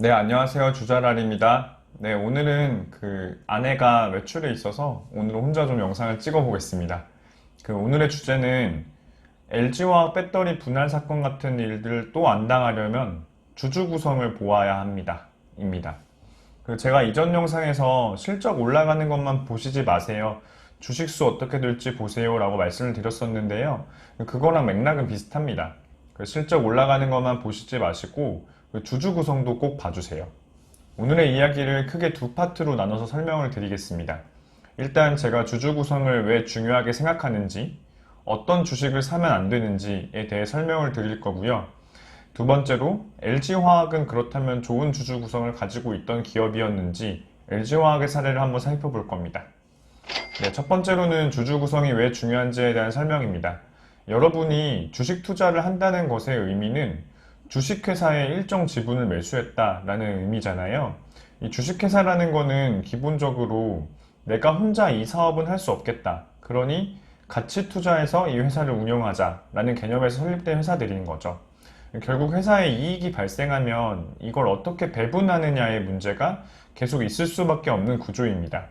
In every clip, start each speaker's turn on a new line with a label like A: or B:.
A: 네, 안녕하세요. 주자랄입니다. 네, 오늘은 아내가 외출에 있어서 오늘은 혼자 좀 영상을 찍어 보겠습니다. 오늘의 주제는 LG화학 배터리 분할 사건 같은 일들을 또 안 당하려면 주주 구성을 보아야 합니다. 입니다. 제가 이전 영상에서 실적 올라가는 것만 보시지 마세요. 주식수 어떻게 될지 보세요 라고 말씀을 드렸었는데요. 그거랑 맥락은 비슷합니다. 실적 올라가는 것만 보시지 마시고 주주 구성도 꼭 봐주세요. 오늘의 이야기를 크게 두 파트로 나눠서 설명을 드리겠습니다. 일단 제가 주주 구성을 왜 중요하게 생각하는지, 어떤 주식을 사면 안 되는지에 대해 설명을 드릴 거고요. 두 번째로 LG화학은 그렇다면 좋은 주주 구성을 가지고 있던 기업이었는지 LG화학의 사례를 한번 살펴볼 겁니다. 네, 첫 번째로는 주주 구성이 왜 중요한지에 대한 설명입니다. 여러분이 주식 투자를 한다는 것의 의미는 주식회사의 일정 지분을 매수했다라는 의미잖아요. 이 주식회사라는 거는 기본적으로 내가 혼자 이 사업은 할 수 없겠다. 그러니 같이 투자해서 이 회사를 운영하자라는 개념에서 설립된 회사들인 거죠. 결국 회사에 이익이 발생하면 이걸 어떻게 배분하느냐의 문제가 계속 있을 수밖에 없는 구조입니다.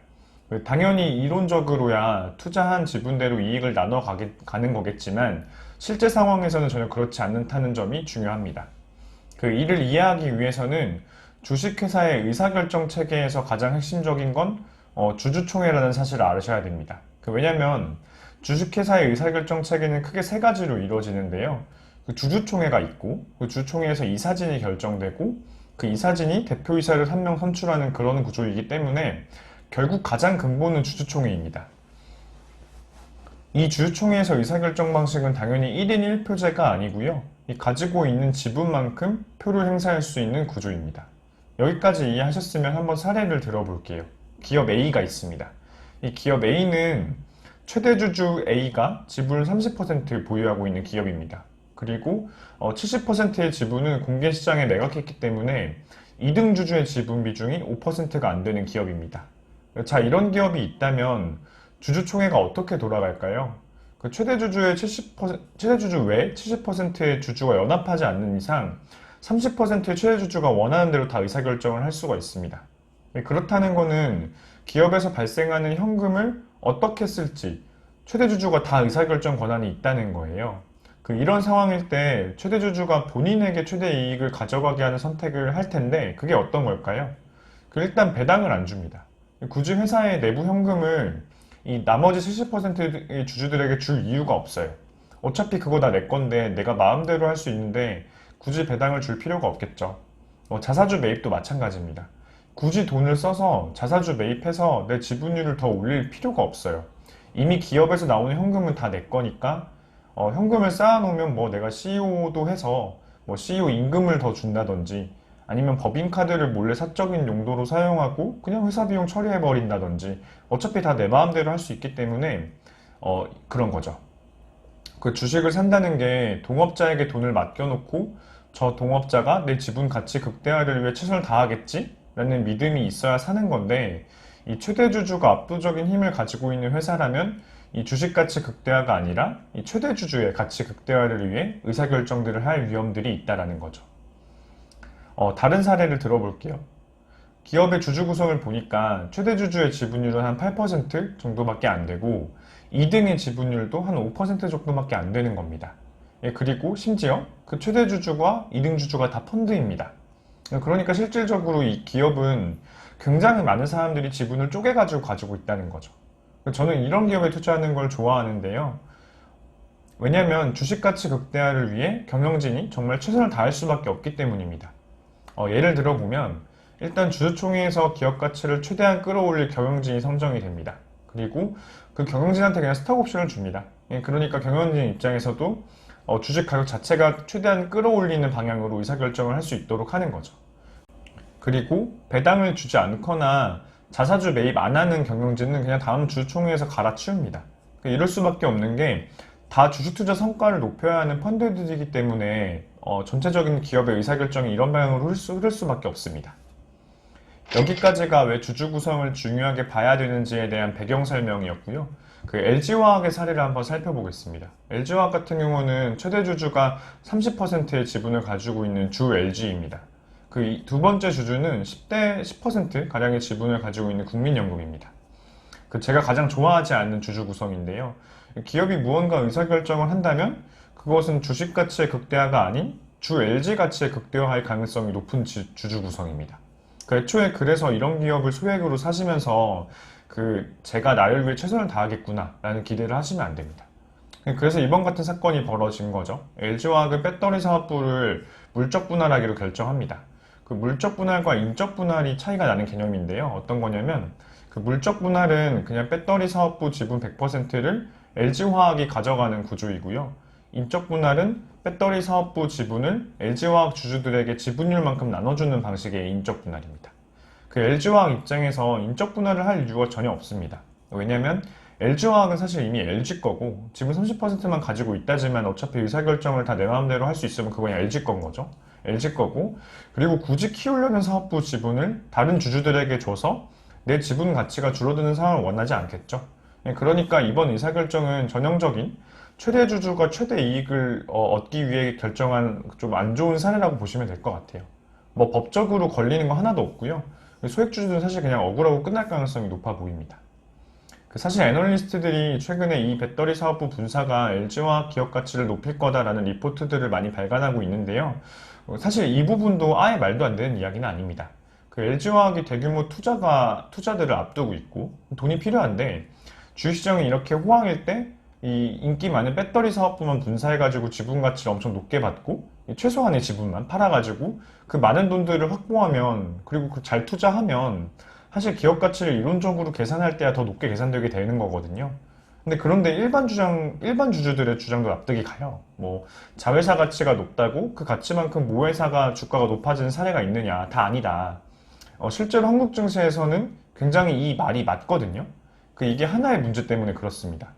A: 당연히 이론적으로야 투자한 지분대로 이익을 나눠 가는 거겠지만 실제 상황에서는 전혀 그렇지 않다는 점이 중요합니다. 이를 이해하기 위해서는 주식회사의 의사결정 체계에서 가장 핵심적인 건 주주총회라는 사실을 아셔야 됩니다. 왜냐하면 주식회사의 의사결정 체계는 크게 세 가지로 이루어지는데요. 주주총회가 있고 그 주주총회에서 이사진이 결정되고 그 이사진이 대표이사를 한 명 선출하는 그런 구조이기 때문에 결국 가장 근본은 주주총회입니다. 이 주주총회에서 의사결정 방식은 당연히 1인 1표제가 아니고요. 가지고 있는 지분만큼 표를 행사할 수 있는 구조입니다. 여기까지 이해하셨으면 한번 사례를 들어볼게요. 기업 A가 있습니다. 이 기업 A는 최대 주주 A가 지분을 30% 보유하고 있는 기업입니다. 그리고 70%의 지분은 공개시장에 매각했기 때문에 2등 주주의 지분 비중이 5%가 안 되는 기업입니다. 자, 이런 기업이 있다면 주주총회가 어떻게 돌아갈까요? 최대 주주 외 70%의 주주가 연합하지 않는 이상 30%의 최대 주주가 원하는 대로 다 의사결정을 할 수가 있습니다. 그렇다는 것은 기업에서 발생하는 현금을 어떻게 쓸지 최대 주주가 다 의사결정 권한이 있다는 거예요. 이런 상황일 때 최대 주주가 본인에게 최대 이익을 가져가게 하는 선택을 할 텐데 그게 어떤 걸까요? 일단 배당을 안 줍니다. 굳이 회사의 내부 현금을 이 나머지 70%의 주주들에게 줄 이유가 없어요. 어차피 그거 다 내 건데 내가 마음대로 할 수 있는데 굳이 배당을 줄 필요가 없겠죠. 자사주 매입도 마찬가지입니다. 굳이 돈을 써서 자사주 매입해서 내 지분율을 더 올릴 필요가 없어요. 이미 기업에서 나오는 현금은 다 내 거니까 현금을 쌓아놓으면 내가 CEO도 해서 CEO 임금을 더 준다든지 아니면 법인카드를 몰래 사적인 용도로 사용하고 그냥 회사 비용 처리해버린다든지 어차피 다 내 마음대로 할 수 있기 때문에 그런 거죠. 주식을 산다는 게 동업자에게 돈을 맡겨놓고 저 동업자가 내 지분 가치 극대화를 위해 최선을 다하겠지? 라는 믿음이 있어야 사는 건데 이 최대 주주가 압도적인 힘을 가지고 있는 회사라면 이 주식 가치 극대화가 아니라 이 최대 주주의 가치 극대화를 위해 의사결정들을 할 위험들이 있다라는 거죠. 다른 사례를 들어볼게요. 기업의 주주 구성을 보니까 최대 주주의 지분율은 한 8% 정도밖에 안 되고 2등의 지분율도 한 5% 정도밖에 안 되는 겁니다. 그리고 심지어 그 최대 주주와 2등 주주가 다 펀드입니다. 그러니까 실질적으로 이 기업은 굉장히 많은 사람들이 지분을 쪼개가지고 가지고 있다는 거죠. 저는 이런 기업에 투자하는 걸 좋아하는데요. 왜냐하면 주식 가치 극대화를 위해 경영진이 정말 최선을 다할 수밖에 없기 때문입니다. 예를 들어보면 일단 주주총회에서 기업 가치를 최대한 끌어올릴 경영진이 선정이 됩니다. 그리고 그 경영진한테 그냥 스톡 옵션을 줍니다. 그러니까 경영진 입장에서도 주식 가격 자체가 최대한 끌어올리는 방향으로 의사결정을 할 수 있도록 하는 거죠. 그리고 배당을 주지 않거나 자사주 매입 안 하는 경영진은 그냥 다음 주주총회에서 갈아치웁니다. 이럴 수밖에 없는 게 다 주식투자 성과를 높여야 하는 펀드들이기 때문에 전체적인 기업의 의사결정이 이런 방향으로 흐를 수밖에 없습니다. 여기까지가 왜 주주 구성을 중요하게 봐야 되는지에 대한 배경 설명이었고요. LG화학의 사례를 한번 살펴보겠습니다. LG화학 같은 경우는 최대 주주가 30%의 지분을 가지고 있는 주 LG입니다. 그 두 번째 주주는 10% 가량의 지분을 가지고 있는 국민연금입니다. 그 제가 가장 좋아하지 않는 주주 구성인데요. 기업이 무언가 의사결정을 한다면 그것은 주식 가치의 극대화가 아닌 주 LG 가치의 극대화할 가능성이 높은 주주 구성입니다. 그 애초에 그래서 이런 기업을 소액으로 사시면서 제가 나를 위해 최선을 다하겠구나 라는 기대를 하시면 안 됩니다. 그래서 이번 같은 사건이 벌어진 거죠. LG화학의 배터리 사업부를 물적 분할하기로 결정합니다. 그 물적 분할과 인적 분할이 차이가 나는 개념인데요. 어떤 거냐면 그 물적 분할은 그냥 배터리 사업부 지분 100%를 LG화학이 가져가는 구조이고요. 인적 분할은 배터리 사업부 지분을 LG화학 주주들에게 지분율만큼 나눠주는 방식의 인적 분할입니다. 그 LG화학 입장에서 인적 분할을 할 이유가 전혀 없습니다. 왜냐면 LG화학은 사실 이미 LG 거고 지분 30%만 가지고 있다지만 어차피 의사결정을 다 내 마음대로 할 수 있으면 그건 LG 건 거죠. LG 거고, 그리고 굳이 키우려는 사업부 지분을 다른 주주들에게 줘서 내 지분 가치가 줄어드는 상황을 원하지 않겠죠. 그러니까 이번 의사결정은 전형적인 최대 주주가 최대 이익을 얻기 위해 결정한 좀 안 좋은 사례라고 보시면 될 것 같아요. 뭐 법적으로 걸리는 거 하나도 없고요. 소액 주주들은 사실 그냥 억울하고 끝날 가능성이 높아 보입니다. 사실 애널리스트들이 최근에 이 배터리 사업부 분사가 LG화학 기업 가치를 높일 거다라는 리포트들을 많이 발간하고 있는데요. 사실 이 부분도 아예 말도 안 되는 이야기는 아닙니다. 그 LG화학이 대규모 투자들을 앞두고 있고 돈이 필요한데 주식시장이 이렇게 호황일 때 이 인기 많은 배터리 사업부만 분사해가지고 지분 가치를 엄청 높게 받고 최소한의 지분만 팔아가지고 그 많은 돈들을 확보하면 그리고 잘 투자하면 사실 기업 가치를 이론적으로 계산할 때야 더 높게 계산되게 되는 거거든요. 근데 그런데 일반 주주들의 주장도 납득이 가요. 뭐, 자회사 가치가 높다고 그 가치만큼 모회사가 주가가 높아지는 사례가 있느냐? 다 아니다. 실제로 한국 증시에서는 굉장히 이 말이 맞거든요. 이게 하나의 문제 때문에 그렇습니다.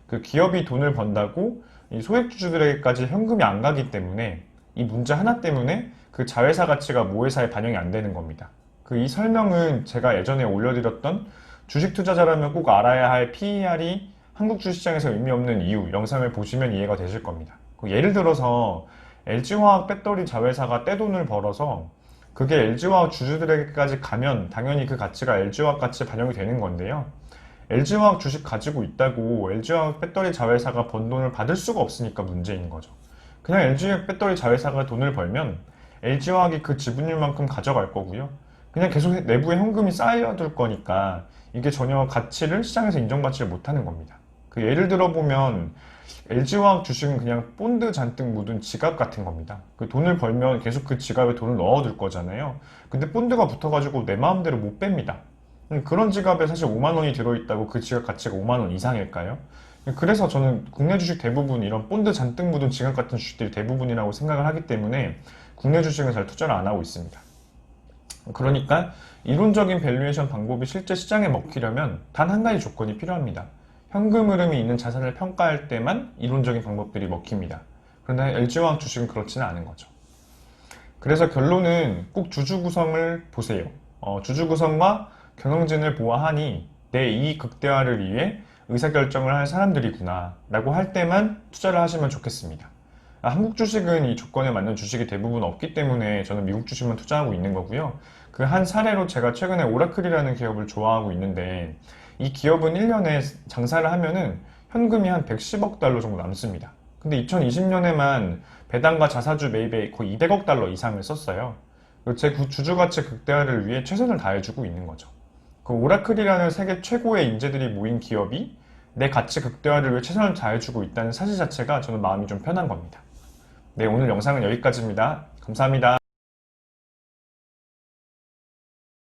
A: 그 기업이 돈을 번다고 이 소액주주들에게까지 현금이 안 가기 때문에 이 문제 하나 때문에 그 자회사 가치가 모회사에 반영이 안 되는 겁니다. 이 설명은 제가 예전에 올려드렸던 주식 투자자라면 꼭 알아야 할 PER이 한국 주식시장에서 의미 없는 이유 영상을 보시면 이해가 되실 겁니다. 예를 들어서 LG화학 배터리 자회사가 떼돈을 벌어서 그게 LG화학 주주들에게까지 가면 당연히 그 가치가 LG화학 가치에 반영이 되는 건데요. LG화학 주식 가지고 있다고 LG화학 배터리 자회사가 번 돈을 받을 수가 없으니까 문제인 거죠. 그냥 LG화학 배터리 자회사가 돈을 벌면 LG화학이 그 지분율만큼 가져갈 거고요. 그냥 계속 내부에 현금이 쌓여둘 거니까 이게 전혀 시장에서 인정받지를 못하는 겁니다. 예를 들어보면 LG화학 주식은 그냥 본드 잔뜩 묻은 지갑 같은 겁니다. 돈을 벌면 계속 그 지갑에 돈을 넣어둘 거잖아요. 근데 본드가 붙어가지고 내 마음대로 못 뺍니다. 그런 지갑에 사실 5만 원이 들어있다고 그 지갑 가치가 5만 원 이상일까요? 그래서 저는 국내 주식 대부분 이런 본드 잔뜩 묻은 지갑 같은 주식들이 대부분이라고 생각을 하기 때문에 국내 주식은 잘 투자를 안 하고 있습니다. 그러니까 이론적인 밸류에이션 방법이 실제 시장에 먹히려면 단 한 가지 조건이 필요합니다. 현금 흐름이 있는 자산을 평가할 때만 이론적인 방법들이 먹힙니다. 그런데 LG화학 주식은 그렇지는 않은 거죠. 그래서 결론은 꼭 주주 구성을 보세요. 주주 구성과 경영진을 보아하니 내 이익 극대화를 위해 의사결정을 할 사람들이구나 라고 할 때만 투자를 하시면 좋겠습니다. 한국 주식은 이 조건에 맞는 주식이 대부분 없기 때문에 저는 미국 주식만 투자하고 있는 거고요. 그 한 사례로 제가 최근에 오라클이라는 기업을 좋아하고 있는데 이 기업은 1년에 장사를 하면은 현금이 한 110억 달러 정도 남습니다. 근데 2020년에만 배당과 자사주 매입에 거의 200억 달러 이상을 썼어요. 제 주주 가치 극대화를 위해 최선을 다해주고 있는 거죠. 오라클이라는 세계 최고의 인재들이 모인 기업이 내 가치 극대화를 위해 최선을 다해주고 있다는 사실 자체가 저는 마음이 좀 편한 겁니다. 네, 오늘 영상은 여기까지입니다. 감사합니다.